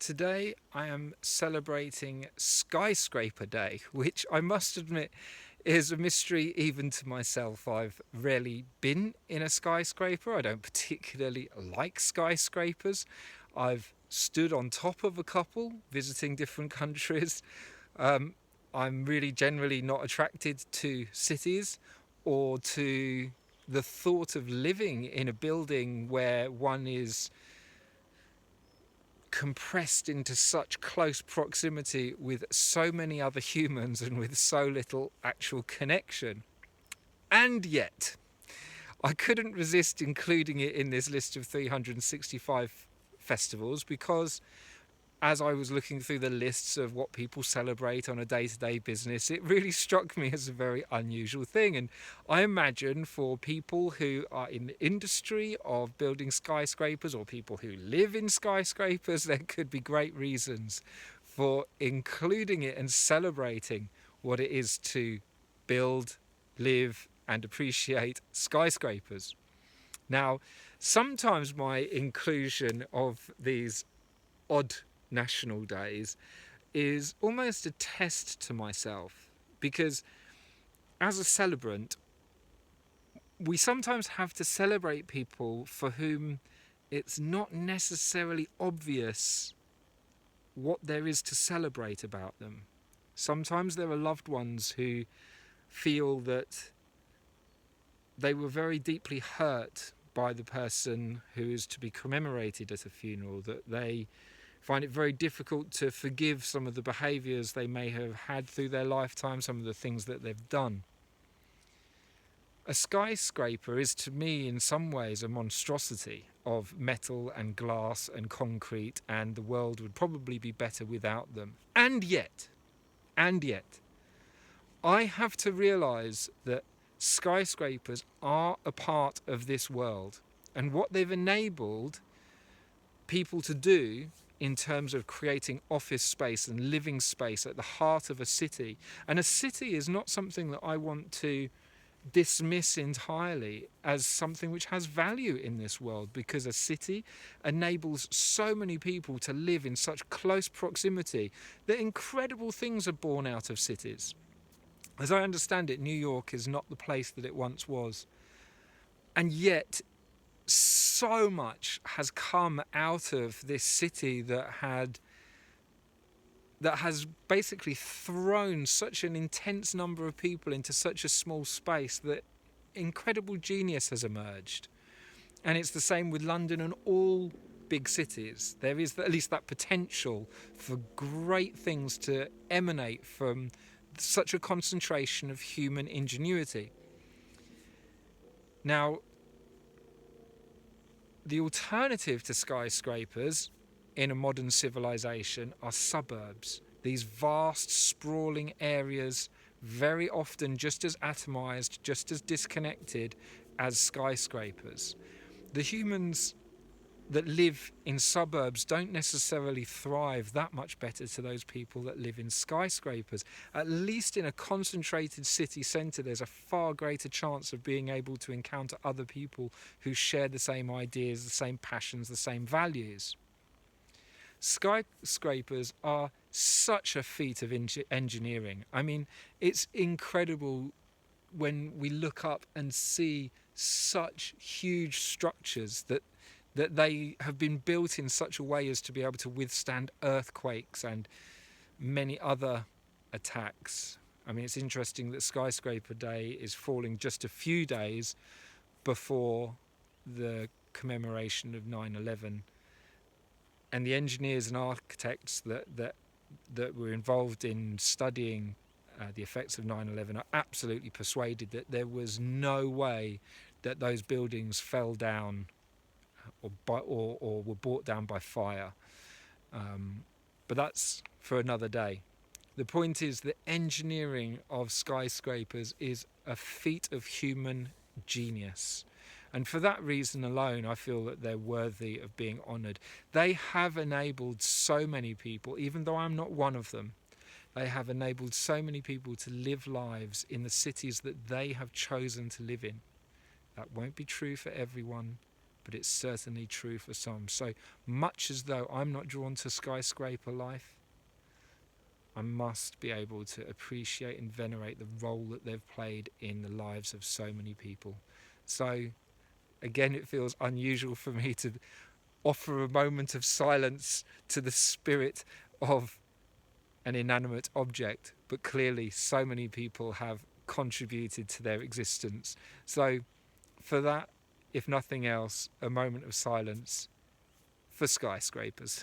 Today I am celebrating Skyscraper Day, which I must admit is a mystery even to myself. I've rarely been in a skyscraper. I don't particularly like skyscrapers. I've stood on top of a couple visiting different countries. Um, I'm really generally not attracted to cities or to the thought of living in a building where one is compressed into such close proximity with so many other humans and with so little actual connection. And yet, I couldn't resist including it in this list of 365 festivals because as I was looking through the lists of what people celebrate on a day-to-day business, it really struck me as a very unusual thing. And I imagine for people who are in the industry of building skyscrapers or people who live in skyscrapers, there could be great reasons for including it and celebrating what it is to build, live, and appreciate skyscrapers. Now, sometimes my inclusion of these odd national days is almost a test to myself because as a celebrant we sometimes have to celebrate people for whom it's not necessarily obvious what there is to celebrate about them. Sometimes there are loved ones who feel that they were very deeply hurt by the person who is to be commemorated at a funeral, that they find it very difficult to forgive some of the behaviours they may have had through their lifetime, some of the things that they've done. A skyscraper is to me in some ways a monstrosity of metal and glass and concrete, and the world would probably be better without them. And yet, I have to realise that skyscrapers are a part of this world, and what they've enabled people to do in terms of creating office space and living space at the heart of a city. And a city is not something that I want to dismiss entirely as something which has value in this world, because a city enables so many people to live in such close proximity that incredible things are born out of cities. As I understand it, New York is not the place that it once was. And yet so much has come out of this city that has basically thrown such an intense number of people into such a small space that incredible genius has emerged. And it's the same with London and all big cities. There is at least that potential for great things to emanate from such a concentration of human ingenuity. Now, the alternative to skyscrapers in a modern civilization are suburbs. These vast, sprawling areas, very often just as atomized, just as disconnected as skyscrapers. The humans that live in suburbs don't necessarily thrive that much better to those people that live in skyscrapers. At least in a concentrated city centre, there's a far greater chance of being able to encounter other people who share the same ideas, the same passions, the same values. Skyscrapers are such a feat of engineering. I mean, it's incredible when we look up and see such huge structures that they have been built in such a way as to be able to withstand earthquakes and many other attacks. I mean, it's interesting that Skyscraper Day is falling just a few days before the commemoration of 9/11, and the engineers and architects that were involved in studying the effects of 9/11 are absolutely persuaded that there was no way that those buildings fell down or were brought down by fire. But that's for another day. The point is that engineering of skyscrapers is a feat of human genius. And for that reason alone, I feel that they're worthy of being honoured. They have enabled so many people, even though I'm not one of them, they have enabled so many people to live lives in the cities that they have chosen to live in. That won't be true for everyone, but it's certainly true for some. So much as though I'm not drawn to skyscraper life, I must be able to appreciate and venerate the role that they've played in the lives of so many people. So again, it feels unusual for me to offer a moment of silence to the spirit of an inanimate object, but clearly so many people have contributed to their existence. So for that, if nothing else, a moment of silence for skyscrapers.